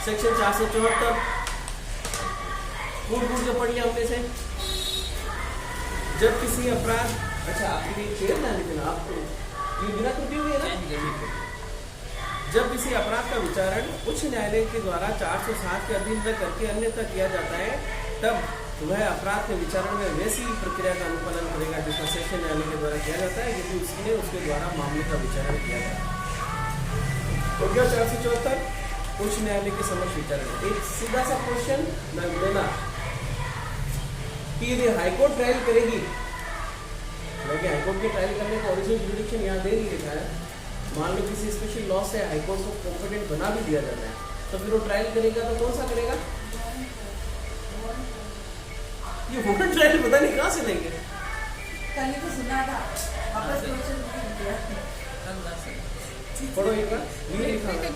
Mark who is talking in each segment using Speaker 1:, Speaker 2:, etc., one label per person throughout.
Speaker 1: Section 474 कूट कूट के पढ़ लिया हमने से। जब किसी अपराध, अच्छा आपके लिए खेल ना, लेकिन आपको ये बिना त्रुटि हुई है ना। जब किसी अपराध का विचारण उच्च न्यायालय के द्वारा 407 के अधीन में करके अन्यथा किया जाता है, तब वह अपराध के विचारण में वैसी प्रक्रिया का अनुपालन करेगा जिसका सेशन न्यायालय के द्वारा किया जाता है, यदि उसने उसके द्वारा मामले का विचारण किया जाता है। तो क्या 474 उच्च न्यायालय के समक्ष विचारण। एक सीधा सा क्वेश्चन मैं लेना कि यदि हाईकोर्ट ट्रायल करेगी, हाईकोर्ट के ट्रायल करने का ओरिजिनल जुरिडिक्शन यहाँ दे नहीं लिखा है, मान लो किसी स्पेशल लॉ से हाईकोर्ट को कॉम्पिटेंट बना भी दिया जाता है, तो फिर वो ट्रायल करेगा तो कौन सा करेगा? ये वोटर ट्रायल पता नहीं कहाँ से लेंगे।
Speaker 2: कल तो सुना था, वापस
Speaker 1: पढ़ो एक बार, ये लिखा है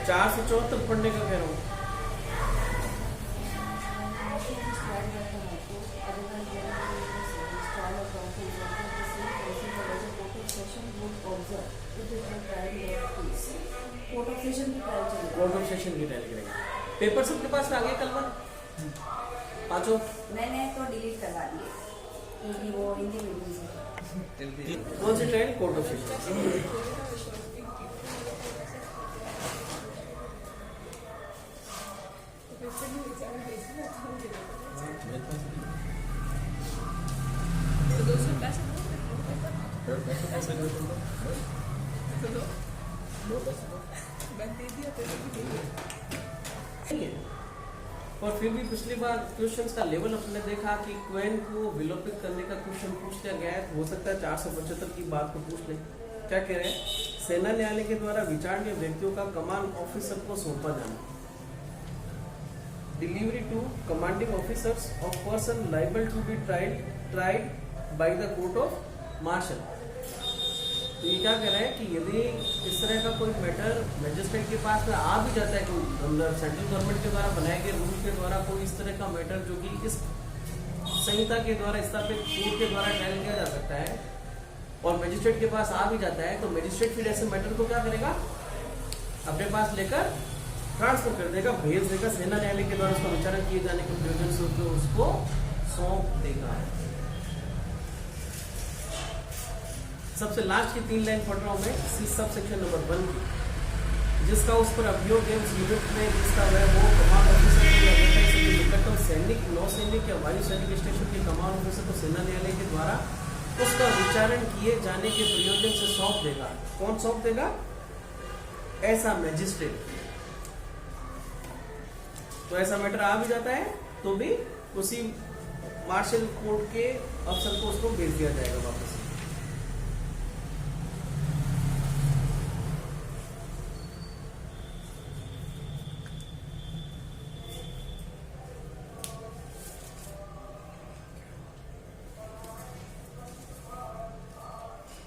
Speaker 1: 474 पढ़ने का कह रहा हूँ। कोर्ट ऑफ सेशन की ट्रायल करेंगे। पेपर सबके पास आ गए कल में पांचों?
Speaker 2: मैंने तो डिलीट करवा दिए क्योंकि वो हिंदी मीडियम से।
Speaker 1: कौन सी ट्रायल? Court of session. और फिर भी पिछली बार क्वेश्चंस का लेवल अपने देखा कि क्वेन को विलोपित करने का क्वेश्चन पूछ लिया गया है, हो सकता है 475 की बात को पूछ ले। क्या कह रहे हैं? सेना न्यायालय के द्वारा विचारणीय व्यक्तियों का कमांड ऑफिसर को सौंपा जाना। Delivery to commanding officers of person liable to be tried by the court of martial. तो ये क्या कह रहे हैं कि यदि इस तरह का कोई मैटर मैजिस्ट्रेट के पास में आ भी जाता है, कोई सेंट्रल गवर्नमेंट के द्वारा बनाए गए रूल के द्वारा कोई इस तरह का मैटर जो कि इस संहिता के द्वारा स्थापित कोर्ट के द्वारा ट्रायल किया जा सकता है और मैजिस्ट्रेट के पास आ भी जाता है, तो मैजिस्ट्रेट फिर ऐसे मैटर को क्या करेगा? अपने पास लेकर ट्रांसफर कर देगा, भेज देगा सेना न्यायालय के द्वारा उसका विचारण किए जाने के प्रयोजन से उसको सौंप देगा। सबसे लास्ट की 3 लाइन पढ़ रहा हूं मैं, सब सेक्शन नंबर 1 की, जिसका उस पर अभियोग एवं यूनिट में जिसका वह वो कमांड ऑफिसर या निकटतम सैनिक, नौसैनिक या वायु सैनिक स्टेशन के कमांड ऑफिसर को सेना न्यायालय के द्वारा उसका विचारण किए जाने के प्रयोजन से सौंप देगा। कौन सौंप देगा? ऐसा मैजिस्ट्रेट। तो ऐसा मैटर आ भी जाता है तो भी उसी मार्शल कोर्ट के अफसर को उसको भेज दिया जाएगा वापस।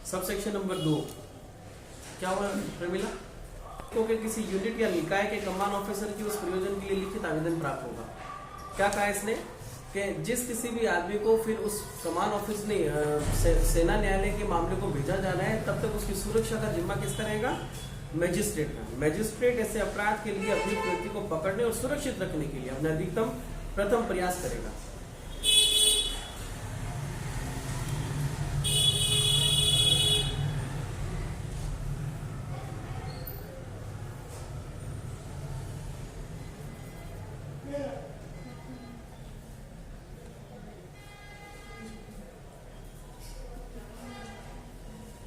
Speaker 1: सब सेक्शन नंबर 2 क्या हुआ प्रमिला? क्योंकि किसी यूनिट या निकाय के कमान ऑफिसर की उस प्रयोजन के लिए लिखित आवेदन प्राप्त होगा। क्या कहा इसने कि जिस किसी भी आदमी को फिर उस कमान ऑफिस ने सेना न्यायालय के मामले को भेजा जाना है, तब तक उसकी सुरक्षा का जिम्मा किसका रहेगा? मैजिस्ट्रेट का। मैजिस्ट्रेट ऐसे अपराध के लिए अपनी व्यक्ति को पकड़ने और सुरक्षित रखने के लिए अपना अधिकतम प्रथम प्रयास करेगा।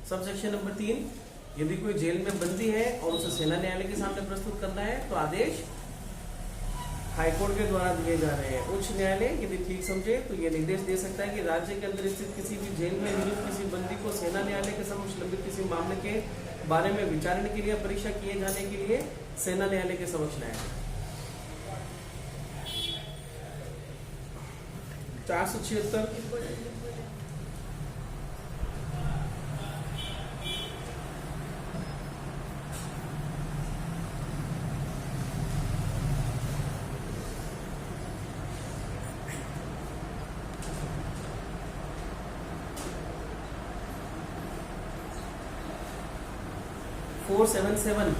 Speaker 1: सब सेक्शन नंबर 3, यदि कोई जेल में बंदी है और उसे सेना न्यायालय के सामने प्रस्तुत करना है तो आदेश हाईकोर्ट के द्वारा दिए जा रहे हैं। उच्च न्यायालय यदि ठीक समझे तो यह निर्देश दे सकता है कि राज्य के अंदर स्थित किसी भी जेल में नियुक्त किसी बंदी को सेना न्यायालय के समक्ष लंबित किसी मामले के बारे में विचारण के लिए परीक्षा किए जाने के लिए सेना न्यायालय के समक्ष लाया। 476 476 477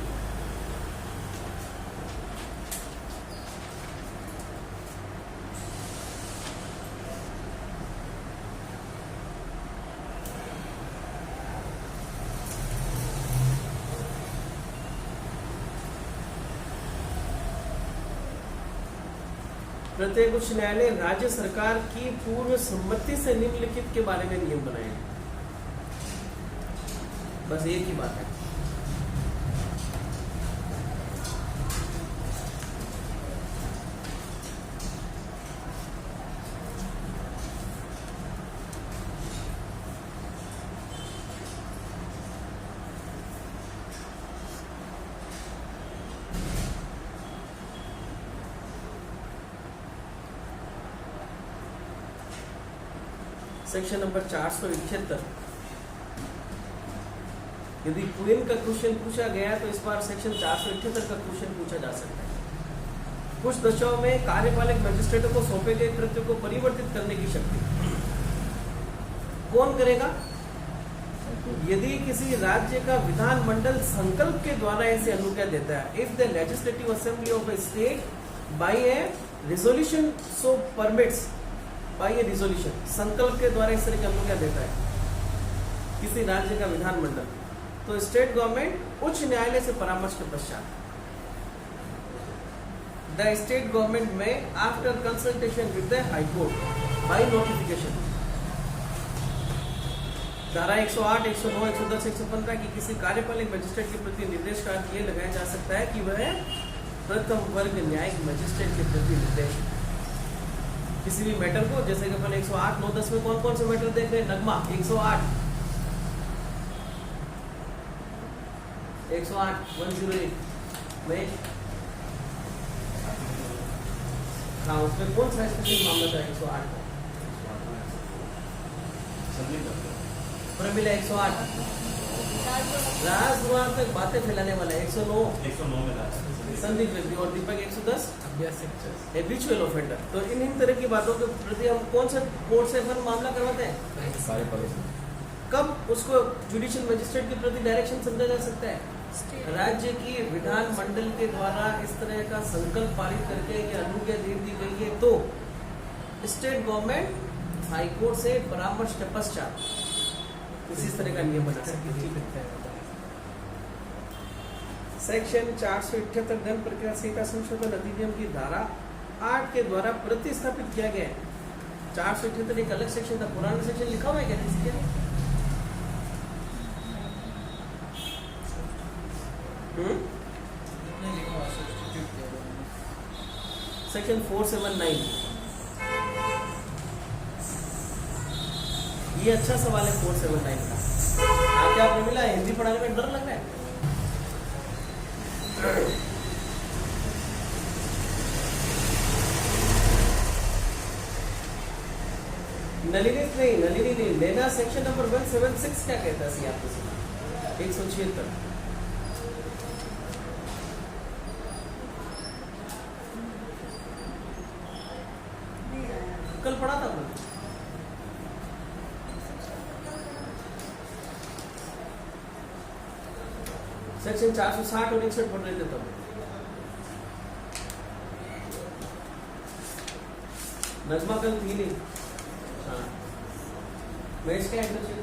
Speaker 1: प्रत्येक उच्च न्यायालय राज्य सरकार की पूर्व सम्मति से निम्नलिखित के बारे में नियम बनाए। बस एक ही बात है। सेक्शन नंबर 478, यदि क्वीन का क्वेश्चन पूछा गया तो इस बार सेक्शन 478 का क्वेश्चन पूछा जा सकता है। कुछ दशाओं में कार्यपालक मजिस्ट्रेटों को सौंपे गए कृत्य को परिवर्तित करने की शक्ति कौन करेगा? यदि किसी राज्य का विधानमंडल संकल्प के द्वारा ऐसे अनुज्ञा देता है, if the legislative assembly of a state by a resolution so permits, by a resolution, संकल्प के द्वारा इस तरह की अनुज्ञा देता है किसी राज्य का विधानमंडल, तो स्टेट गवर्नमेंट उच्च न्यायालय से परामर्श के पश्चात द स्टेट गवर्नमेंट में after consultation with the high court by notification, धारा 108, 109, 110, 115 की किसी कार्यपालक मजिस्ट्रेट के प्रति निर्देश का अर्थ ये लगाया जा सकता है कि वह प्रथम वर्ग न्यायिक मजिस्ट्रेट के प्रति निर्देश किसी भी मैटर को, जैसे कि अपन 108, 9, 10 में कौन कौन से मैटर देख रहे हैं? नगमा 108, 108 में, हाँ उसमें कौन सा स्पेशल मामला था? 108 प्रमिला 108 राजद्रोह तक बातें फैलाने वाला है। 109 में संदिग्ध व्यक्ति, और दीपक 110 हैबिचुअल ऑफेंडर। तो इन तरह की बातों के प्रति हम कौन सा कोर्ट से अपन मामला करवाते हैं? कब उसको जुडिशियल मजिस्ट्रेट के प्रति डायरेक्शन समझा जा सकता है? राज्य की विधानमंडल के द्वारा इस तरह का संकल्प पारित करके या अनुज्ञा दे दी गई है तो स्टेट गवर्नमेंट हाई कोर्ट से परामर्श के पश्चात इसी तरह का नियम बना सकती है। सेक्शन 478 धन प्रक्रिया संहिता संशोधन अधिनियम की धारा 8 के द्वारा प्रतिस्थापित किया गया है। 478 एक अलग सेक्शन था, पुराना सेक्शन लिखा हुआ है क्या किसी के? सेक्शन 479, ये अच्छा सवाल है 479 का। आपके आपने मिला हिंदी पढ़ाने में डर लग रहा है? नलिनी नहीं लेना। सेक्शन नंबर 176 क्या कहता है? आपको सुना 176 कल पढ़ा था आपने? सेक्शन 460 और 61 पढ़ रहे थे तब। नजमा कल थी नहीं। हाँ मैं इसका एंटर चाहिए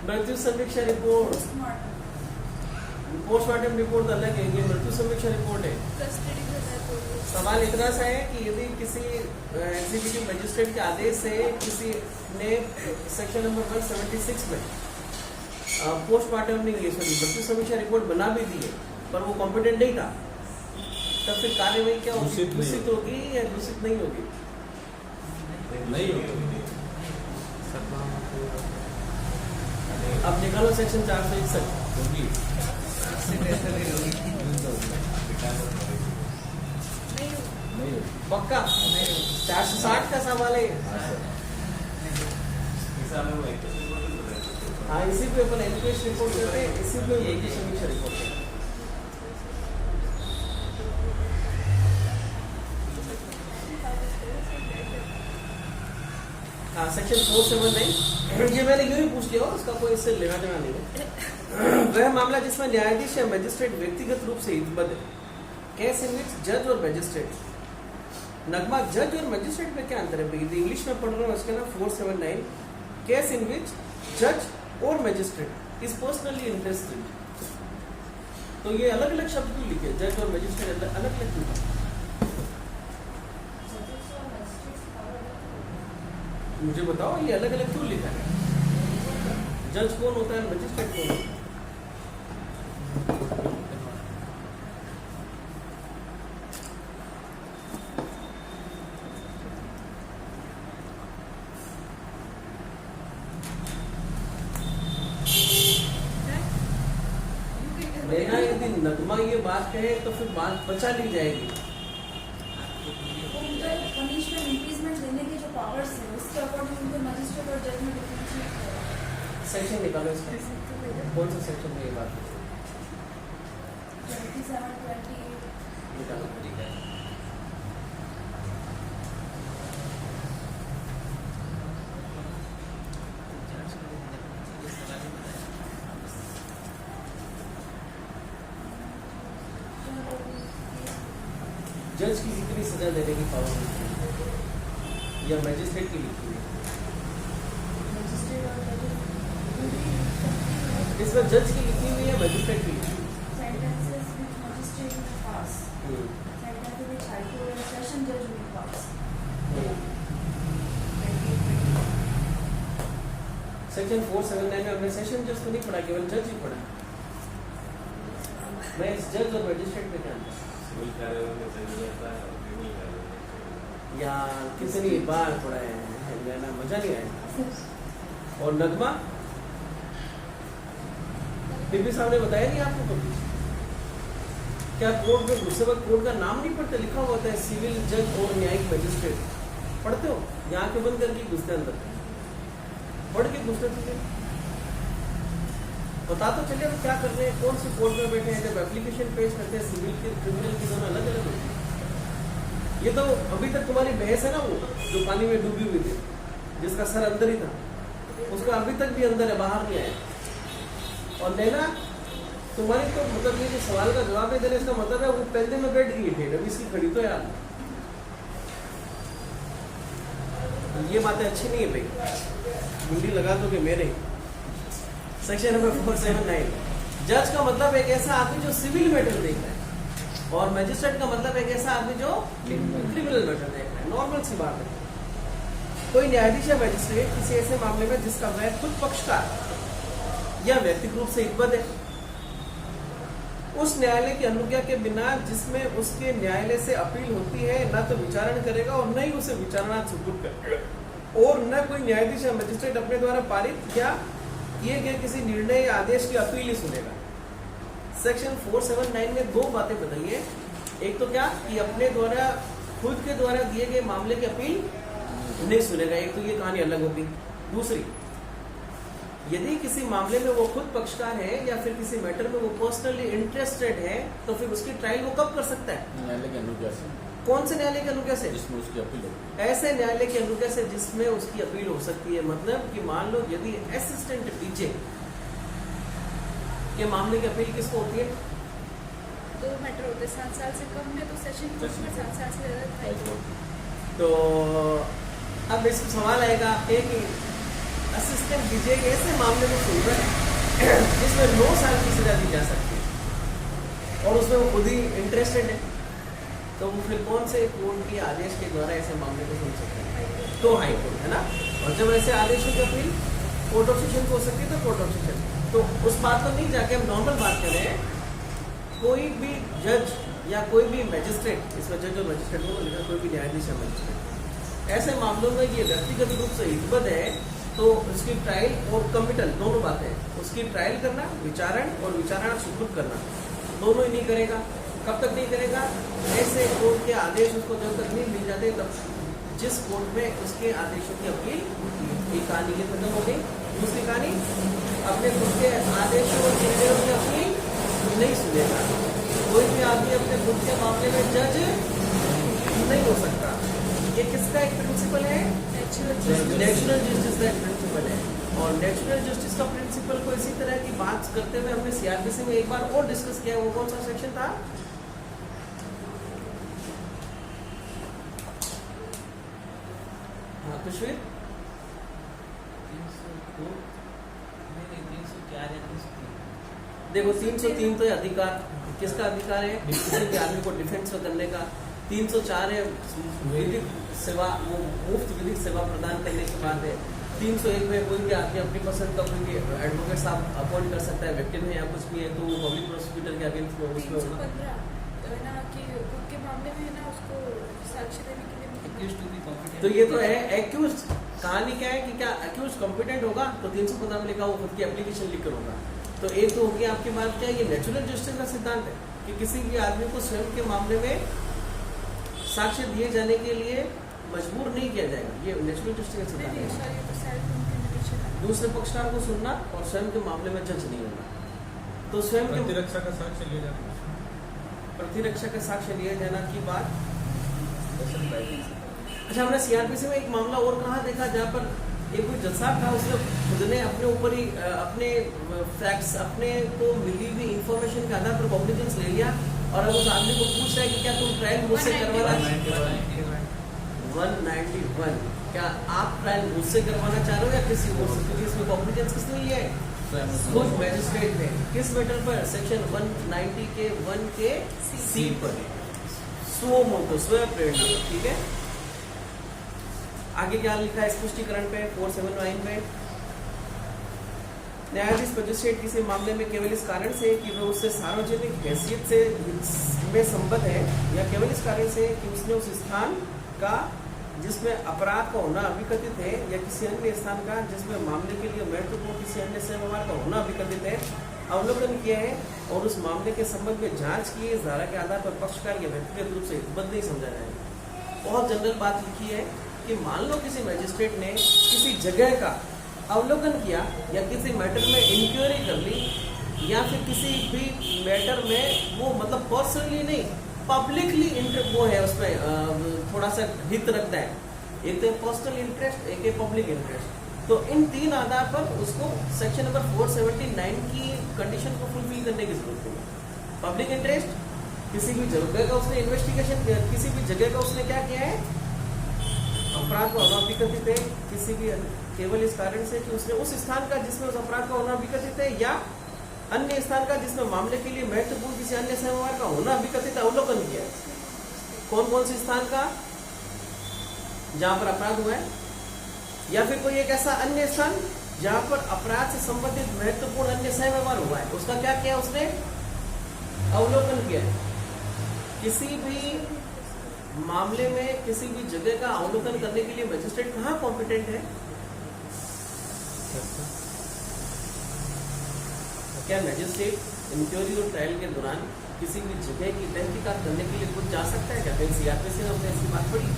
Speaker 1: मृत्यु समीक्षा रिपोर्ट, पोस्टमार्टम रिपोर्ट अलग है, ये मृत्यु समीक्षा रिपोर्ट है। सवाल इतना सा है कि यदि किसी एग्जीक्यूटिव मजिस्ट्रेट के आदेश से किसी ने सेक्शन नंबर 176 में पोस्टमार्टम नहीं, सॉरी मृत्यु समीक्षा रिपोर्ट बना भी दी है पर वो कॉम्पिटेंट नहीं था, तब फिर कार्यवाही क्या होगी? दूषित होगी या दूषित नहीं होगी? नहीं होगी। अब निकालो सेक्शन 461 पक्का 460 का सवाल है। हाँ इसी पे अपन एजुकेशन रिपोर्ट करते हैं, इसी पे समीक्षा रिपोर्ट करते हैं। हाँ सेक्शन 479 ये मैंने यूं ही पूछ लिया, उसका कोई इससे लेना देना नहीं है। वह मामला जिसमें न्यायाधीश या मजिस्ट्रेट व्यक्तिगत रूप से हितबद्ध है। केस इन विच जज और मजिस्ट्रेट। नगमा, जज और मजिस्ट्रेट में क्या अंतर है? इंग्लिश में पढ़ रहा हूँ, इसका ना 479 केस इन विच जज और मजिस्ट्रेट इज पर्सनली इंटरेस्टेड। तो ये अलग अलग शब्द क्यों लिखे? जज और मजिस्ट्रेट अलग अलग क्यों? मुझे बताओ ये अलग अलग क्यों लिखा है? जज कौन होता है, मजिस्ट्रेट कौन होता है? लेना, यदि नगमा ये बात कहे तो फिर बात बचा ली जाएगी।
Speaker 2: पनिशमेंट इंक्रीजमेंट देने के जो पावर्स है उसके अकॉर्डिंग उनको मजिस्ट्रेट और जज में डिफरेंशिएट करें।
Speaker 1: सेक्शन निकालो इसका, कौन सा सेक्शन में ये बात है?
Speaker 2: 27, 28
Speaker 1: निकालो। जज की कितनी सजा देने की पावर होती है, या मजिस्ट्रेट की लिखी हुई?
Speaker 2: मजिस्ट्रेट और
Speaker 1: इसमें जज की लिखी हुई है, मजिस्ट्रेट की लिखी हुई?
Speaker 2: sentences which magistrate may pass, sentences which high court or session judge may pass.
Speaker 1: Section 479 में हमने सेशन जज को नहीं पढ़ा, केवल जज ही पढ़ा। मैं इस जज और मजिस्ट्रेट में क्या अंतर? या कितनी बार पढ़ा है, मजा नहीं आया। और नगमा, बीबी साहब ने बताया नहीं आपको कभी? क्या कोर्ट में घुसते वक्त कोर्ट का नाम नहीं पढ़ते? लिखा हुआ होता है सिविल जज और न्यायिक मजिस्ट्रेट। पढ़ते हो? यहाँ के बंद करके घुसते अंदर, पढ़ के घुसते थे। बता तो चलिए हम क्या कर रहे हैं, कौन सी कोर्ट में बैठे हैं, जब एप्लीकेशन पेश करते हैं सिविल की क्रिमिनल की दोनों अलग अलग होती है। ये तो अभी तक तुम्हारी बहस है ना, वो जो पानी में डूबी हुई थी, जिसका सर अंदर ही था, उसका अभी तक भी अंदर है, बाहर नहीं आया। और नैना, तुम्हारी तो मतलब ये जो सवाल का जवाब देने इसका मतलब है वो पहले में बैठ गई थी, अभी इसकी खड़ी तो यार ये बातें अच्छी नहीं है भाई, मुंडी लगा दोगे मेरे। सेक्शन नंबर 479, जज का मतलब एक ऐसा आदमी जो सिविल मैटर देख रहा है, और मजिस्ट्रेट का मतलब एक ऐसा आदमी जो क्रिमिनल मैटर देख रहा है। नॉर्मल सी बात है। कोई न्यायाधीश या मजिस्ट्रेट किसी ऐसे मामले में जिसका वह खुद पक्षकार या व्यक्तिगत रूप से हितबद्ध है, उस न्यायालय की अनुज्ञा के बिना जिसमें उसके न्यायालय से अपील होती है, न तो विचारण करेगा और न ही उसे विचारणार्थ सुपुर्द करेगा, और न कोई न्यायाधीश या मजिस्ट्रेट अपने द्वारा पारित या किए गए किसी निर्णय या आदेश की अपील ही सुनेगा। सेक्शन 479 में दो बातें बताई है। एक तो क्या कि अपने द्वारा खुद के द्वारा दिए गए मामले की अपील नहीं सुनेगा, एक तो ये कहानी अलग होती। दूसरी, यदि किसी मामले में वो खुद पक्षकार है या फिर किसी मैटर में वो पर्सनली इंटरेस्टेड है, तो फिर उसकी ट्रायल वो कब कर सकता है?
Speaker 3: न्यायालय की अनुज्ञा से।
Speaker 1: कौन से न्यायालय की अनुज्ञा से?
Speaker 3: जिसमें उसकी अपील हो।
Speaker 1: ऐसे न्यायालय की अनुज्ञा से जिसमें उसकी अपील हो सकती है। मतलब कि मान लो यदि असिस्टेंट डीजे के मामले की अपील किसको होती है?
Speaker 4: 2 मैटर होते 7 साल से कम में, तो सेशन कोर्ट में 7 साल से ज्यादा हाई कोर्ट।
Speaker 1: तो अब इसमें सवाल आएगा कि असिस्टेंट डीजे के ऐसे मामले में सुन रहा है जिसमें 9 साल की सजा दी जा सकती है, और उसमें वो खुद ही इंटरेस्टेड है, तो वो फिर कौन से कोर्ट के आदेश के द्वारा ऐसे मामले को सुन सकते हैं? तो हाई कोर्ट, है ना। और जब ऐसे आदेशों की अपील कोर्ट ऑफ सेशन को हो सकती है तो कोर्ट ऑफ सेशन। तो उस बात पर नहीं जाके हम नॉर्मल बात करें, कोई भी जज या कोई भी मजिस्ट्रेट, इसमें जज और मजिस्ट्रेट को लिखा, कोई भी न्यायाधीश या मजिस्ट्रेट, ऐसे मामलों में ये व्यक्तिगत रूप से हितबद्ध है, तो उसकी ट्रायल और कमिटल दोनों बातें, उसकी ट्रायल करना, विचारण और विचारणा सुपुर्द करना, दोनों ही नहीं करेगा। कब तक नहीं करेगा? ऐसे कोर्ट के आदेश उसको जब तक नहीं मिल जाते तब, जिस कोर्ट में उसके आदेशों की अपील होती है। एक कहानी ये खत्म हो गई। दूसरी कहानी, अपने खुद के आदेशों और निर्णयों की अपील नहीं सुनेगा। कोई भी आदमी अपने खुद के मामले में जज नहीं हो सकता। ये किसका एक प्रिंसिपल है? नेचुरल जस्टिस का प्रिंसिपल है, और नेचुरल जस्टिस का प्रिंसिपल को इसी तरह की बात करते हुए हमने सीआरपीसी में एक बार और डिस्कस किया। वो कौन सा सेक्शन था? हाँ कुशवीर, देखो 303 तो अधिकार, किसका अधिकार है? किसी भी आदमी को डिफेंस करने का। 304 है विधिक सेवा, वो मुफ्त विधिक सेवा प्रदान करने की बात है। 301 में कोई भी आदमी अपनी पसंद का कोई एडवोकेट साहब अपॉइंट कर सकता है, विक्टिम है या कुछ भी है तो वो पब्लिक प्रोसिक्यूटर के अगेंस्ट में उसमें होगा।
Speaker 4: 315 है ना कि उनके मामले में है ना उसको साक्ष्य देने के लिए
Speaker 1: तो ये तो है एक्यूज। कहानी क्या है कि क्या एक्यूज कॉम्पिटेंट होगा तो 315 में लिखा वो खुद की एप्लीकेशन लिखकर होगा। तो एक तो होगी आपकी बात क्या, ये नेचुरल जस्टिस का सिद्धांत है कि किसी भी आदमी को स्वयं के मामले में साक्ष्य दिए जाने के लिए मजबूर नहीं किया जाएगा, ये नेचुरल जस्टिस का सिद्धांत है। दूसरे पक्षकार को सुनना और स्वयं के मामले में जज नहीं होना। तो स्वयं के
Speaker 5: प्रतिरक्षा का साक्ष्य लिया जाना,
Speaker 1: प्रतिरक्षा का साक्ष्य लिया जाना की बात। अच्छा, हमने सीआरपीसी में एक मामला और कहाँ देखा जहाँ पर एक कोई जज साहब था, उसने खुद ने अपने ऊपर ही अपने फैक्ट्स, अपने को मिली हुई इंफॉर्मेशन के आधार पर कॉग्निजेंस ले लिया और अब उस आदमी को पूछ रहा है कि क्या तुम ट्रायल मुझसे करवाना 191, क्या आप ट्रायल मुझसे करवाना चाह रहे हो या किसी और से? क्योंकि इसमें कॉग्निजेंस किसने लिया है? खुद मैजिस्ट्रेट ने। किस मैटर पर? सेक्शन 190 के 1 के सी पर, स्व मोटो, स्व प्रेरणा पर। ठीक है, आगे क्या लिखा है स्पष्टीकरण पे 479 पे? न्यायाधीश मजिस्ट्रेट किसी मामले में केवल इस कारण से कि वह उससे सार्वजनिक हैसियत से में संबद्ध है या केवल इस कारण से कि उसने उस स्थान का जिसमें अपराध का होना अभिकथित है या किसी अन्य स्थान का जिसमें मामले के लिए महत्वपूर्ण किसी अन्य सेवावार का होना अभिकथित है अवलोकन किया है और उस मामले के संबंध में जांच की इस धारा के आधार पर पक्षकार या व्यक्तिगत रूप से हितबद्ध नहीं समझा जाएगा। बहुत जनरल बात लिखी है कि मान लो किसी मैजिस्ट्रेट ने किसी जगह का अवलोकन किया या किसी मैटर में इंक्वायरी कर ली या फिर किसी भी मैटर में वो मतलब पर्सनली नहीं पब्लिकली वो है उसमें थोड़ा सा हित रखता है, एक तो पर्सनल इंटरेस्ट, एक है पब्लिक इंटरेस्ट। तो इन तीन आधार पर उसको सेक्शन नंबर 479 की कंडीशन को फुलफिल करने की जरूरत है। पब्लिक इंटरेस्ट, किसी भी जगह का उसने इन्वेस्टिगेशन, किसी भी जगह का उसने क्या किया है, अपराध का होना अभिकथित है किसी भी केवल इस कारण से कि उसने उस स्थान का जिसमें उस अपराध का होना अभिकथित है या अन्य स्थान का जिसमें मामले के लिए महत्वपूर्ण किसी अन्य सेवावार का होना अभिकथित अवलोकन किया है। कौन कौन से स्थान का? जहां पर अपराध हुआ है या फिर कोई एक ऐसा अन्य स्थान जहां पर अपराध से संबंधित महत्वपूर्ण अन्य सेवावार हुआ है, उसका क्या किया उसने? अवलोकन किया है। किसी भी मामले में किसी भी जगह का अवलोकन करने के लिए मजिस्ट्रेट कहाँ कॉम्पिटेंट है? क्या मैजिस्ट्रेट इंक्वायरी और ट्रायल के दौरान किसी भी जगह की तहकीकात करने के लिए खुद जा सकता है क्या? कहीं सीआरपीसी में हमने ऐसी बात पढ़ी?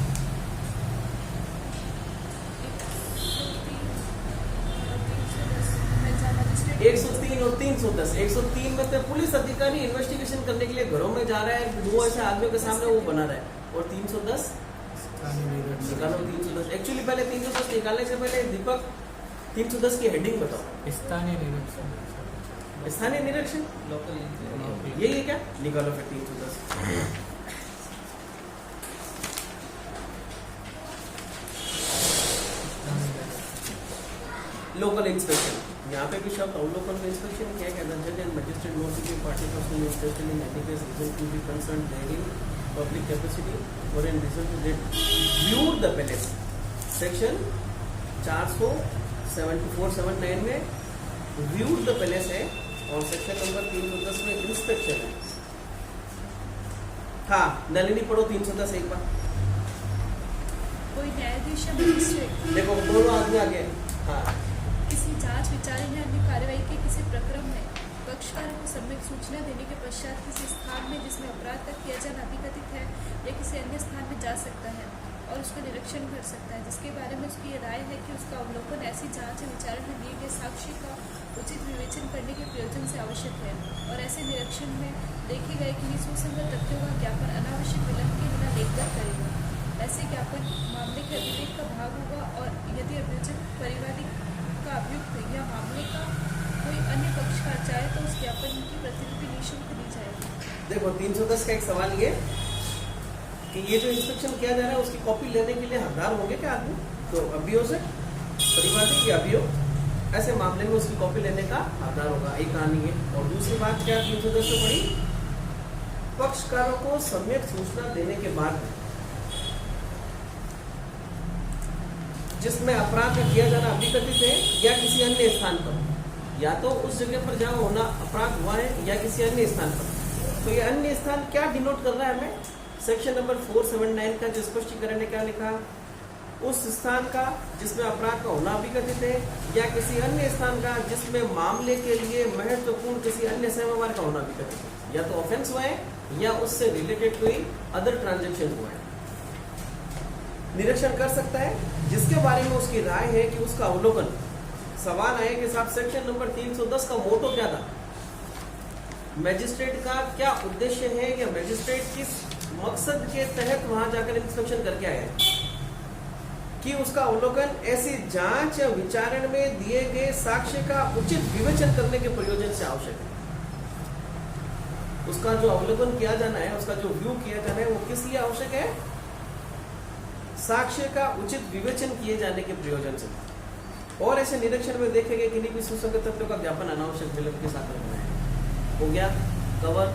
Speaker 1: 103 और 310। 103 में तो पुलिस अधिकारी इन्वेस्टिगेशन करने के लिए घरों में जा रहा है, वो ऐसे आदमियों के सामने वो बना रहा है। और 310 निकालो। 310 एक्चुअली पहले 310 निकालने से पहले दीपक 310 की हेडिंग बताओ।
Speaker 5: स्थानीय निरीक्षण,
Speaker 1: स्थानीय निरीक्षण यही है क्या? निकालो फिर 310। लोकल इंस्पेक्शन, यहाँ पे भी शब्द अवलोकन का इंस्पेक्शन क्या है? जज and magistrate notification party personal interested in any case reason to be concerned therein public capacity और in reason to get viewed the palace. Section 474-79 में व्यूड द पैलेस है और सेक्शन नंबर 310 में इंस्पेक्शन है। हाँ नलिनी पढ़ो 310 एक बार।
Speaker 4: कोई न्यायाधीश या मजिस्ट्रेट
Speaker 1: देखो दोनों आदमी आगे। हाँ
Speaker 4: किसी जांच विचारण या अन्य कार्यवाही के किसी प्रक्रम में पक्षकार को सम्यक सूचना देने के पश्चात किसी स्थान में जिसमें अपराध तक किया जाना अभिकथित है या किसी अन्य स्थान में जा सकता है और उसका निरीक्षण कर सकता है जिसके बारे में उसकी ये राय है कि उसका अवलोकन ऐसी जांच या विचारण में दिए गए साक्ष्य का उचित विवेचन करने के प्रयोजन से आवश्यक है और ऐसे निरीक्षण में देखे गए किन्हीं सुसंगत तथ्यों का ज्ञापन अनावश्यक विलंब के बिना लेखगत करेगा। ऐसे ज्ञापन मामले के अभिलेख का भाग होगा और यदि अभियोजक परिवादी का अभियुक्त या मामले का कोई अन्य पक्षकार चाहे तो उस ज्ञापन की प्रतिलिपि निःशुल्क दी जाएगी।
Speaker 1: देखो 310 का एक सवाल ये कि ये जो इंस्पेक्शन किया जा रहा है उसकी कॉपी लेने के लिए हकदार होंगे क्या आदमी? तो अभियोजक परिवादी या अभियोग ऐसे मामले में उसकी कॉपी लेने का हकदार होगा, एक कहानी है। और दूसरी बात क्या 310 में पड़ी, पक्षकारों को सम्यक सूचना देने के बाद जिसमें अपराध का किया जाना अभिकथित है या किसी अन्य स्थान पर, या तो उस जगह पर जहाँ होना अपराध हुआ है या किसी अन्य स्थान पर। तो ये अन्य स्थान क्या डिनोट कर रहा है हमें? सेक्शन नंबर 479 का जो स्पष्टीकरण है क्या लिखा, उस स्थान का जिसमें अपराध का होना अभिकथित है या किसी अन्य स्थान का जिसमें मामले के लिए महत्वपूर्ण किसी अन्य सेवावार का होना अभिकथित है, या तो ऑफेंस हुआ है या उससे रिलेटेड कोई अदर ट्रांजेक्शन हुआ है। निरीक्षण कर सकता है जिसके बारे में उसकी राय है कि उसका अवलोकन। सवाल आए कि साहब सेक्शन नंबर 310 का मोटो क्या था, मैजिस्ट्रेट का क्या उद्देश्य है या मैजिस्ट्रेट किस मकसद के तहत वहां जाकर इंस्पेक्शन करके आया है, कि उसका अवलोकन ऐसी जांच या विचारण में दिए गए साक्ष्य का उचित विवेचन करने के प्रयोजन से आवश्यक है। उसका जो अवलोकन किया जाना है, उसका जो व्यू किया जाना है, वो किस लिए आवश्यक है? साक्ष्य का उचित विवेचन किए जाने के प्रयोजन से। और ऐसे निरीक्षण में देखे गए किन्हीं भी सुसंगत तथ्यों का ज्ञापन अनावश्यक विलंब के साथ रखना है। हो गया कवर।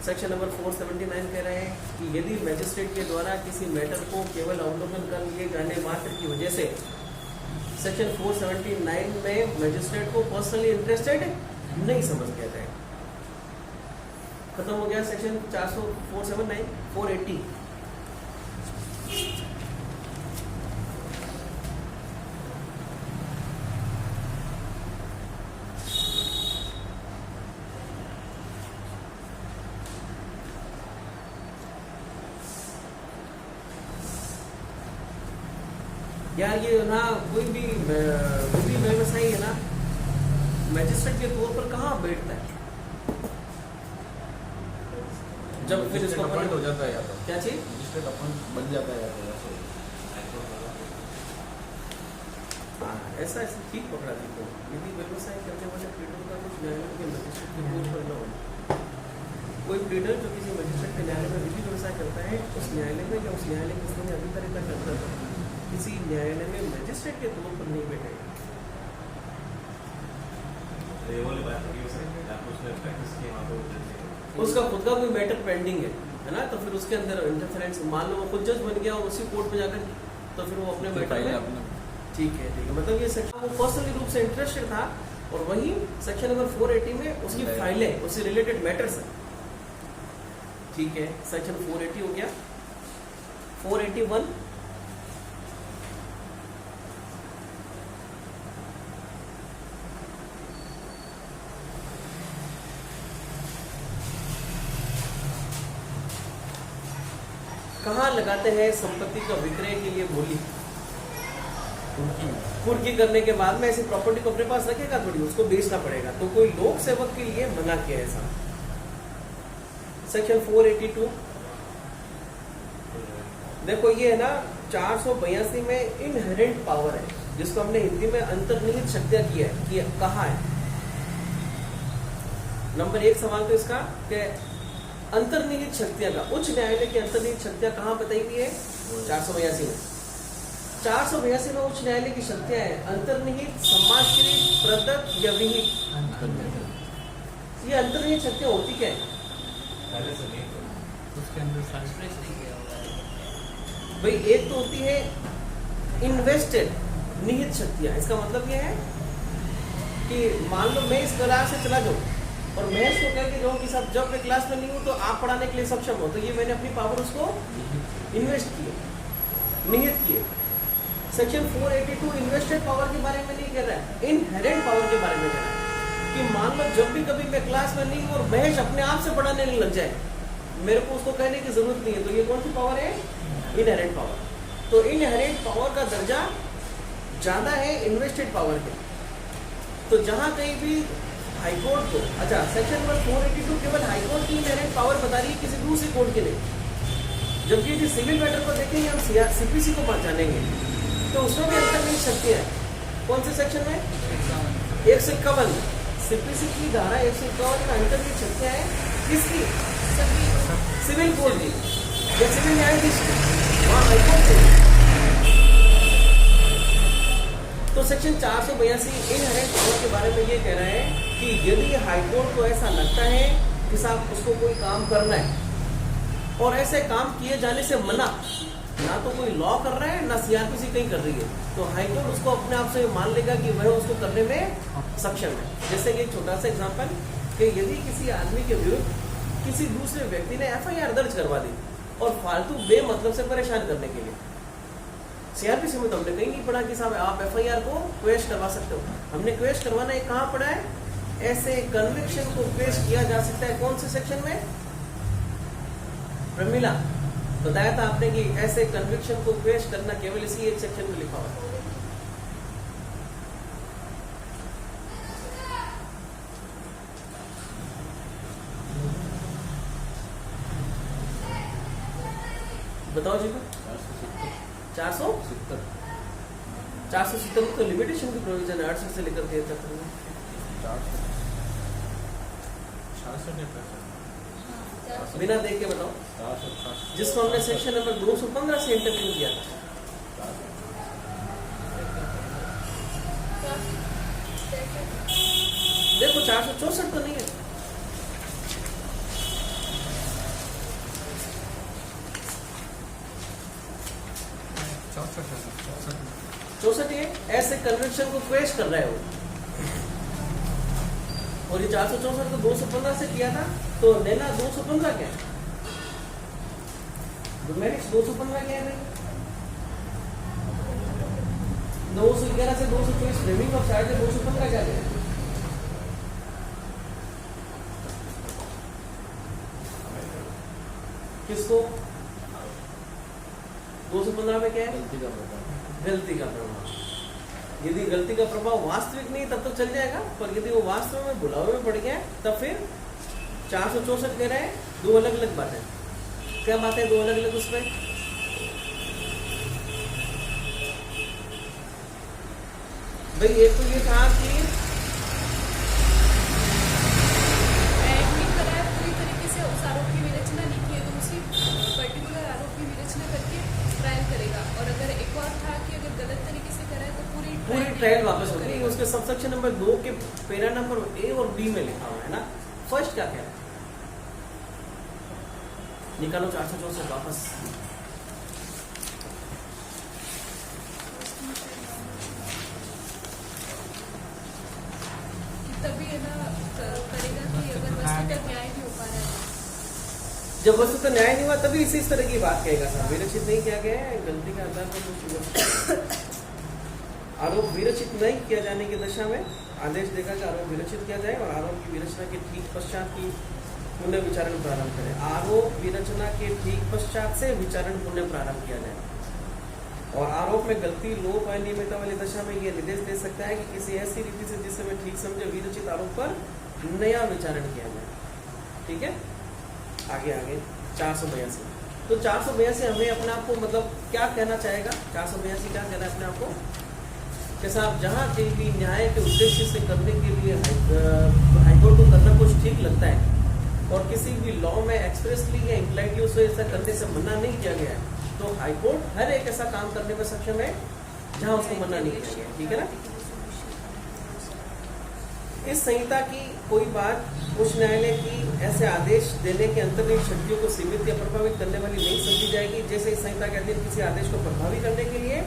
Speaker 1: सेक्शन नंबर 479 कह रहे हैं कि यदि मैजिस्ट्रेट के द्वारा किसी मैटर को केवल अवलोकन कर लिए जाने मात्र की वजह से सेक्शन 479 में मैजिस्ट्रेट को पर्सनली इंटरेस्टेड नहीं समझ किया जाए। खत्म हो गया सेक्शन 479 480। यार ये ना कोई भी व्यवसायी है ना मैजिस्ट्रेट के तौर पर कहाँ बैठता है जब फिर इसको
Speaker 3: अपॉइंट हो जाता है या तो
Speaker 1: क्या चीज
Speaker 3: मजिस्ट्रेट अपॉइंट बन जाता है या तो
Speaker 1: ऐसा ठीक पकड़ा थी। तो यदि व्यवसाय करने वाले प्लीडर का कुछ न्यायालय के मजिस्ट्रेट के तौर पर न हो, कोई प्लीडर जो किसी मजिस्ट्रेट के न्यायालय में विधि व्यवसाय करता है, उस न्यायालय में या उस न्यायालय के समय अधिकारिता करता था, किसी न्यायालय में मैजिस्ट्रेट के तौर पर नहीं बैठेगा। उसका खुद का कोई मैटर पेंडिंग है ना, तो फिर उसके अंदर इंटरफेरेंस, मान लो वो खुद जज बन गया और उसी कोर्ट में जाकर, तो फिर वो अपने मैटर में ठीक है। मतलब ये सेक्शन वो पर्सनली रूप से इंटरेस्टेड था, और वही सेक्शन नंबर 480 में उसकी फाइलें, उससे रिलेटेड मैटर्स है। ठीक है, सेक्शन 480 हो गया। 481 कहाँ लगाते हैं संपत्ति का विक्रय के लिए बोली? कुर्की करने के बाद में ऐसी प्रॉपर्टी को अपने पास रखेगा थोड़ी, उसको बेचना पड़ेगा। तो कोई लोक सेवक के लिए मना किया है ऐसा। सेक्शन 482 देखो, ये है ना 482 में इनहेरेंट पावर है, जिसको हमने हिंदी में अंतर्निहित शक्तियां किया है कि कहाँ है। नंबर 1 सवाल तो इसका कि अंतर्निहित शक्तियां का, उच्च न्यायालय की अंतर्निहित शक्तियां कहाँ बताई गई है? 482 में। 482 में उच्च न्यायालय की शक्तियां है अंतर्निहित, समाश्रित, प्रदत्त या विहित। ये अंतर्निहित शक्तियां होती क्या है?
Speaker 5: उसके अंदर
Speaker 1: भाई एक तो होती है इन्वेस्टेड निहित शक्तियां। इसका मतलब ये है कि मान लो मैं इस क्लास से चला जाऊं और महेश को कह के जाऊं कि साहब जब मैं क्लास में नहीं हूं तो आप पढ़ाने के लिए सक्षम हो, तो ये मैंने अपनी पावर उसको इन्वेस्ट किए, निहित किए। सेक्शन 482 इन्वेस्टेड पावर के बारे में नहीं कह रहा है, इनहेरेंट पावर के बारे में कह रहा है कि मान लो जब भी कभी मैं क्लास में नहीं हूं और महेश अपने आप से पढ़ाने नहीं लग जाए, मेरे को उसको कहने की जरूरत नहीं है, तो ये कौन सी पावर है? Inherent power. तो इनहेरेंट पावर का दर्जा ज्यादा है इन्वेस्टेड पावर के। तो जहां कहीं भी हाईकोर्ट को, अच्छा सेक्शन नंबर 482 केवल हाईकोर्ट की इनहेरेंट पावर बता रही है, किसी दूसरी कोर्ट के नहीं। जबकि यदि सिविल मैटर को देखेंगे हम सीपीसी को जानेंगे तो उसमें भी अंतर्निहित शक्तियां है। कौन से सेक्शन में? 151 सीपीसी की धारा 151 में अंतर्निहित शक्तियां है किसकी? सिविल कोड की या सिविल न्यायाधीश की, वहाँ हाईकोर्ट की। तो सेक्शन 482 इनहेरेंट पावर के बारे में ये कह रहा है कि यदि हाईकोर्ट को ऐसा लगता है कि साहब उसको कोई काम करना है और ऐसे काम किए जाने से मना, ना तो कोई लॉ कर रहा है ना सीआरपीसी कहीं कर रही है, तो हाईकोर्ट उसको अपने आप से मान लेगा कि वह उसको करने में सक्षम है। जैसे कि एक छोटा सा एग्जांपल कि यदि किसी आदमी के विरुद्ध किसी दूसरे व्यक्ति ने एफआईआर दर्ज करवा दी और फालतू बेमतलब से परेशान करने के लिए, सीआरपीसी में तो हमने कहीं नहीं पढ़ा कि साहब आप एफआईआर को क्वेश करवा सकते हो। हमने क्वेश करवाना एक कहाँ पढ़ा है? ऐसे कन्विक्शन को पेश किया जा सकता है कौन से सेक्शन में? प्रमिला बताया था आपने कि ऐसे कन्विक्शन को पेश करना केवल इसी एक सेक्शन में लिखा हुआ है। बताओ जी। 470 में तो लिमिटेशन की प्रोविजन है 68 से लेकर के 73 में।
Speaker 5: 466
Speaker 1: बिना देख के बताओ,
Speaker 3: 488
Speaker 1: जिसको हमने सेक्शन नंबर 215 से इंटरव्यू किया था। देखो 464 तो नहीं है। चौसठ ये ऐसे कन्विक्शन को क्वेश कर रहा है वो, और ये 464 को 215 से किया था। तो नैना 215 क्या है? 215 क्या है भाई? 911 से 224 फ्रेमिंग ऑफ चार्ज 215 क्या है? किसको 215 में क्या है? गलती का प्रभाव। यदि गलती का प्रभाव वास्तविक नहीं तब तो चल जाएगा, पर यदि वो वास्तव में बुलावे में पड़ गया तब फिर 464 कह रहे हैं। दो अलग अलग बातें। क्या बातें दो अलग अलग उसमें? भाई एक तो ये कहा कि
Speaker 4: पूरी तरीके से उस आरोप की विवेचना नहीं की है तो उसी पर्टिकुलर आरोप की विवेचना करके ट्रायल करेगा। और अगर एक और था कि अगर गलत तरीके से करा है तो पूरी
Speaker 1: ट्रायल वापस होगी। उसके सबसेक्शन नंबर 2 के पैरा नंबर ए और बी में लिखा हुआ है ना। फर्स्ट क्या कह रहा है? निकालो 464 वापस।
Speaker 4: तभी है ना करेगा कि अगर वस्तुतः न्याय नहीं हो पा रहा है।
Speaker 1: जब वस्तुतः न्याय नहीं हुआ तभी इस तरह की बात कहेगा साहब। विरचित नहीं किया गया है, गलती का आधार पर कुछ आरोप विरचित नहीं किया जाने की दशा में आदेश देगा कि आरोप विरचित किया जाए और आरोप की विरचना के ठीक पश्चात की पुनः विचारण प्रारंभ करें। आरोप विरचना के ठीक पश्चात से विचारण पुनः प्रारंभ किया जाए। और आरोप में गलती, लोप, अनियमितता वाली दशा में यह निर्देश दे सकता है कि किसी ऐसी रीति से जिससे मैं ठीक समझे विरचित आरोप पर नया विचारण किया जाए। ठीक है, आगे 482। तो 482 हमें अपने आप को मतलब क्या कहना चाहेगा? 482 क्या कहना है अपने आप को कि साहब जहाँ कहीं भी न्याय के उद्देश्य से करने के लिए हाईकोर्ट को करना कुछ ठीक लगता है और किसी भी लॉ में एक्सप्रेसली या इम्प्लाइडली उसे ऐसा करने से मना नहीं किया गया है, तो हाईकोर्ट हर एक ऐसा काम करने में सक्षम है जहां उसको मना नहीं किया गया। ठीक है ना। इस संहिता की कोई बात उच्च न्यायालय की ऐसे आदेश देने के अंतर्निहित शक्तियों को सीमित या प्रभावित करने वाली नहीं समझी जाएगी। जैसे इस संहिता के अधीन किसी आदेश को प्रभावी करने के लिए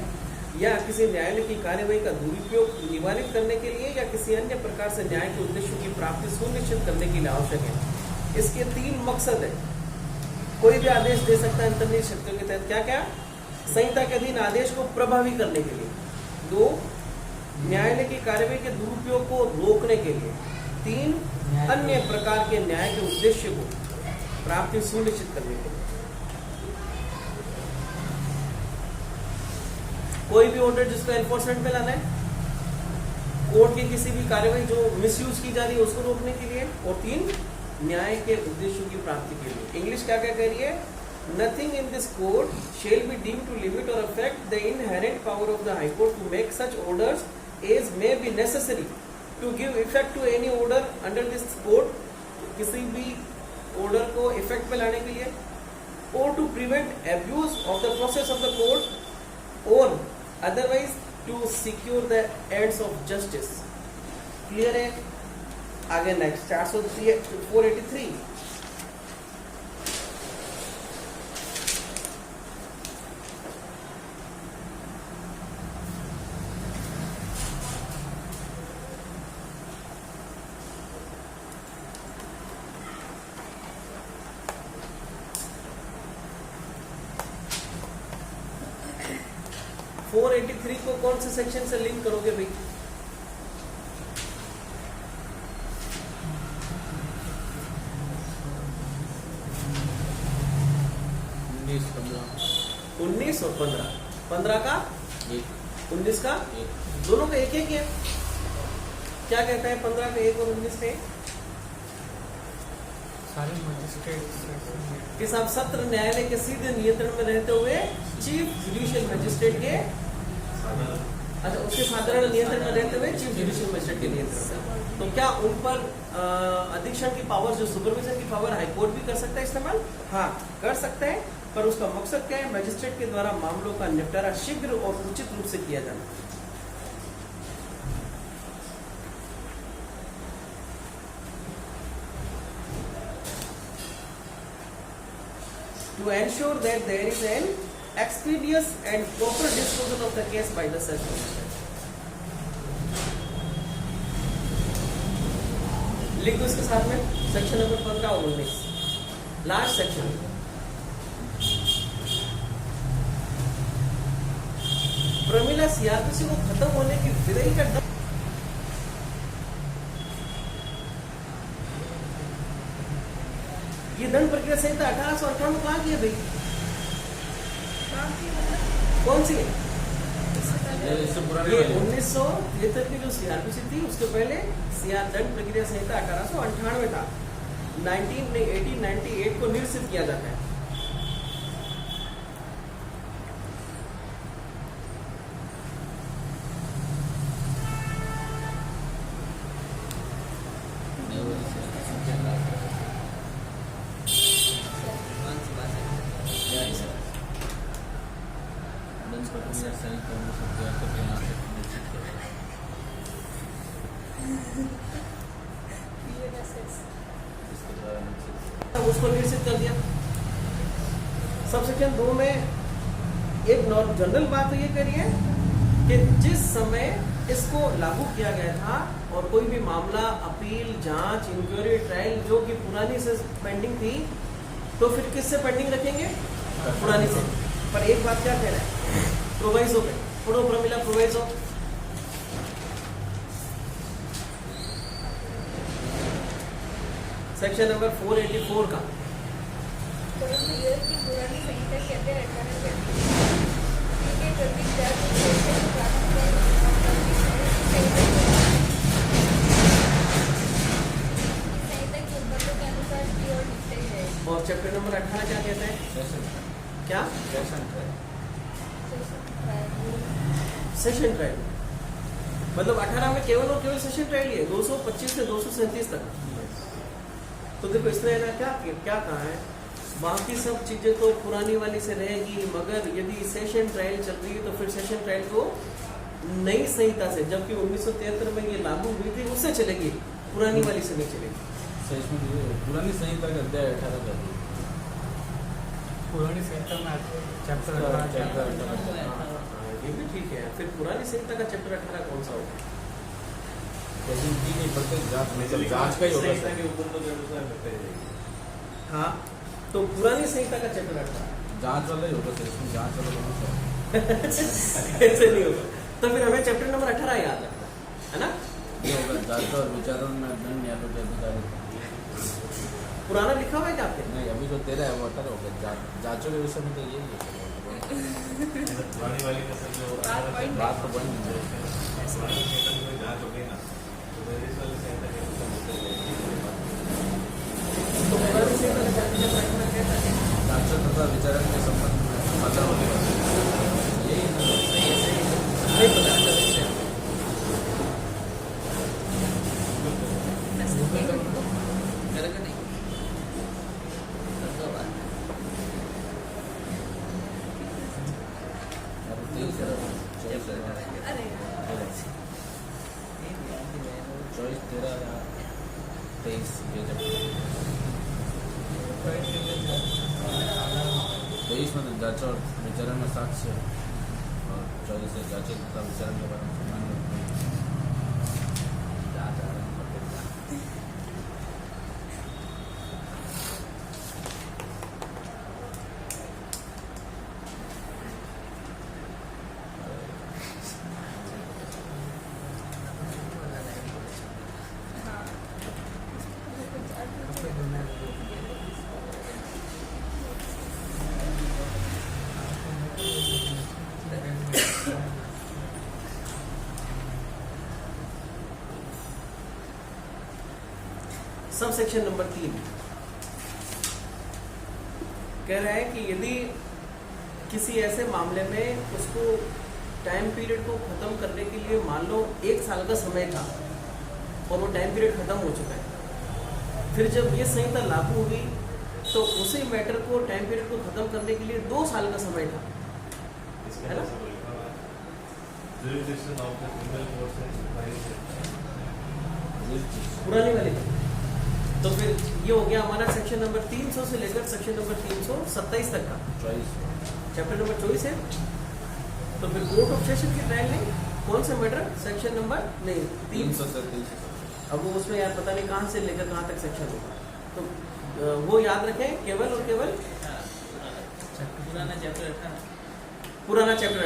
Speaker 1: या किसी न्यायालय की कार्यवाही का दुरुपयोग निवारित करने के लिए या किसी अन्य प्रकार से न्याय के उद्देश्यों की प्राप्ति सुनिश्चित करने के लिए आवश्यक है। इसके 3 मकसद है। कोई भी आदेश दे सकता है अंतर्निहित शक्तियों के तहत। क्या क्या? संहिता के अधीन आदेश को प्रभावी करने के लिए। 2, न्यायालय की कार्यवाही के दुरुपयोग को रोकने के लिए। 3, अन्य प्रकार के न्याय के उद्देश्य को प्राप्ति सुनिश्चित करने के लिए। कोई भी ऑर्डर जिसको एनफोर्समेंट में लाना है, कोर्ट की किसी भी कार्यवाही जो मिसयूज की जा रही है उसको रोकने के लिए, और 3, न्याय के उद्देश्यों की प्राप्ति के लिए। इंग्लिश क्या क्या कह रही है? Nothing in this code shall be deemed to limit or affect the inherent power of the High Court to make such orders as may be necessary to give effect to any order under this code, किसी भी order को effect पे लाने के लिए, or to prevent abuse of the process of the court, or otherwise to secure the ends of justice. Clear है? आगे next 483. को कौन से सेक्शन से लिंक करोगे भाई? उन्नीस और 15 का 19 का दोनों का एक है। क्या कहता है 15 का 1 और 19 का 1?
Speaker 5: सारे मजिस्ट्रेट
Speaker 1: कि साहब सत्र न्यायालय के सीधे नियंत्रण में रहते हुए चीफ जुडिशियल मजिस्ट्रेट के, अच्छा उसके साधारण नियंत्रण में रहते हुए चीफ जुडिशियल मजिस्ट्रेट के नियंत्रण में, तो क्या उन पर अधीक्षण की पावर, जो सुपरविजन की पावर हाईकोर्ट भी कर सकता है इस्तेमाल? हाँ कर सकता है, पर उसका मकसद क्या है? मजिस्ट्रेट के द्वारा मामलों का निपटारा शीघ्र और उचित रूप से किया जाना। To ensure that there is an expeditious and proper disposal of the case by the said magistrate. लिख दो इसके साथ में सेक्शन नंबर 15 और 19 लास्ट सेक्शन। प्रमिला सीआरपीसी को खत्म होने की विदाई का ये दंड प्रक्रिया संहिता 1858 कहाँ की है भाई? कौन सी है? ये 1973 की जो सीआरपीसी थी उसके पहले दंड प्रक्रिया संहिता 1898 था। 1898 को निरसित किया जाता है। उसको निरसित कर दिया। सबसेक्शन 2 में एक जनरल बात तो ये करिए कि जिस समय इसको लागू किया गया था और कोई भी मामला अपील, जांच, इंक्वायरी, ट्रायल जो कि पुरानी से पेंडिंग थी, तो फिर किससे पेंडिंग रखेंगे? पुरानी से। पर एक बात क्या कह रहा है? प्रोवाइजो पे पढ़ो प्रमिला, प्रोवाइजो सेक्शन नंबर 484 का। और चैप्टर नंबर 18 क्या कहता है? क्या? Session trial. मतलब 18 में केवल और केवल सेशन ट्रायल ही है, 225 से 237 तक। तो देखो इसने ना क्या कहा है, बाकी सब चीजें तो पुरानी वाली से रहेगी, मगर यदि सेशन ट्रायल चल रही है तो फिर सेशन ट्रायल को नई संहिता से, जबकि 1973 में ये लागू हुई थी, उससे चलेगी, पुरानी वाली से नहीं चलेगी।
Speaker 3: पुरानी संहिता का अध्याय 18 का
Speaker 5: पुरानी संहिता में चैप्टर
Speaker 1: ये भी ठीक है। फिर पुरानी संहिता का चैप्टर 18 कौन सा होगा?
Speaker 3: जांच का ही होगा।
Speaker 1: हाँ तो पुरानी संहिता का चैप्टर 18
Speaker 3: जांच वाला ही होगा सर, इसमें जांच वाला
Speaker 1: ऐसे नहीं होगा। तो फिर हमें चैप्टर नंबर 18 याद रखना है ना।
Speaker 3: ये होगा जांच और विचारों में दंड न्यायालयों के अधिकारी।
Speaker 1: पुराना लिखा हुआ है क्या आपने?
Speaker 3: नहीं, अभी जो 13 है वो 18 होगा। जांचों के विषय में तो यही है। बात तो बन नहीं
Speaker 1: तो पुरानी संहिता का चैप्टर 18 कहता है
Speaker 3: तथा विचारण के संबंध में समाचार होने वाले
Speaker 1: नहीं पता चला करेगा नहीं
Speaker 3: अब 23 24
Speaker 4: अरे
Speaker 3: 24 13 23 ये जब 23 में तो जांच और विचारण में साक्ष्य और 24 से जांच तथा विचारण के बारे में सामान्य जांच आरंभ करते हैं।
Speaker 1: सब सेक्शन नंबर 3 कह रहा है कि यदि किसी ऐसे मामले में उसको टाइम पीरियड को खत्म करने के लिए मान लो 1 साल का समय था और वो टाइम पीरियड खत्म हो चुका है, फिर जब ये संहिता लागू हुई तो उसी मैटर को टाइम पीरियड को खत्म करने के लिए 2 साल का समय था, है ना? पुरानी वाली। तो फिर ये हो गया हमारा सेक्शन नंबर 300 से लेकर सेक्शन नंबर 327 तक का
Speaker 3: 24
Speaker 1: चैप्टर नंबर 24 है। तो फिर कोर्ट ऑफ सेशन की ट्रायल नहीं, कौन सा मैटर सेक्शन नंबर नहीं
Speaker 3: 300 से 300
Speaker 1: अब वो उसमें यार पता नहीं कहाँ से लेकर कहाँ तक सेक्शन होगा, तो वो याद रखें केवल और केवल पुराना चैप्टर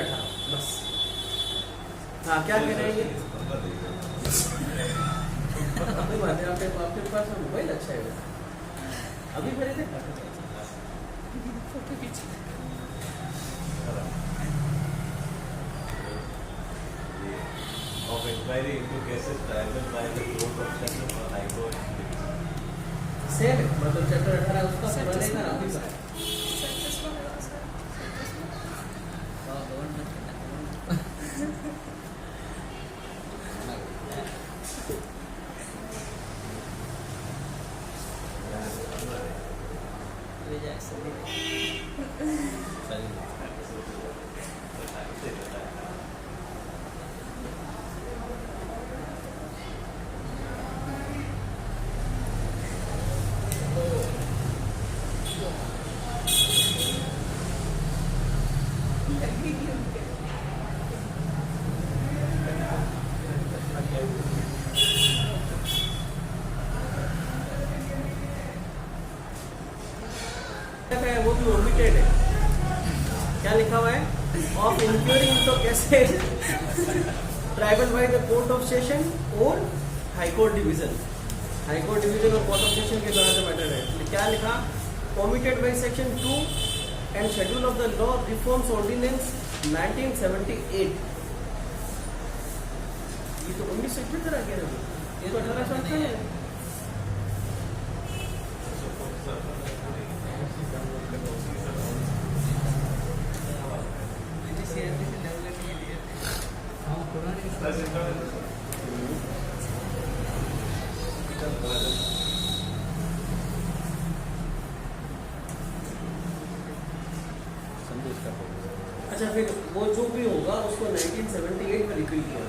Speaker 1: 18 बस। हाँ क्या कह रहे हैं ये? कोई बात नहीं, आपके पास मोबाइल अच्छा है अभी मेरे थे
Speaker 4: फोटो खींच
Speaker 6: of inquiry into cases tried by the Court of Session or High Court.
Speaker 1: Same है, मतलब चैप्टर 18 उसका पुराने का अभी का है।
Speaker 4: सर चश्मा लगा सर
Speaker 1: है वो भी ओमिटेड है। क्या लिखा हुआ है? Of inquiry into cases triable by the court of session और high court division. High court division और कोर्ट ऑफ सेशन के द्वारा जो मैटर है, क्या लिखा? Omitted by section 2 and schedule of the law reforms ordinance 1978। ये तो 1978 आ गया, ये तो 18 साल का है। अच्छा फिर वो जो भी होगा उसको 1978 में रिपील किया,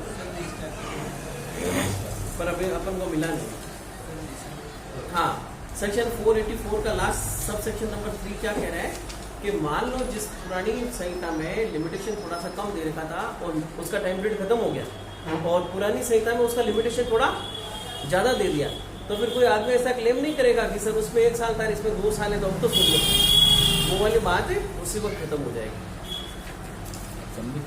Speaker 1: पर अभी अपन को मिला नहीं। हाँ, सेक्शन 484 का लास्ट सब सेक्शन नंबर 3 क्या कह रहा है कि मान लो जिस पुरानी संहिता में लिमिटेशन थोड़ा सा कम दे रखा था और उसका टाइम पीरियड खत्म हो गया और पुरानी संहिता में उसका लिमिटेशन थोड़ा ज़्यादा दे दिया, तो फिर कोई आदमी ऐसा क्लेम नहीं करेगा कि सर उसमें 1 साल था इसमें 2 साल है, तो अब तो सुन लो, वो वाली बात है उसी वक्त खत्म हो जाएगी।
Speaker 3: समझे?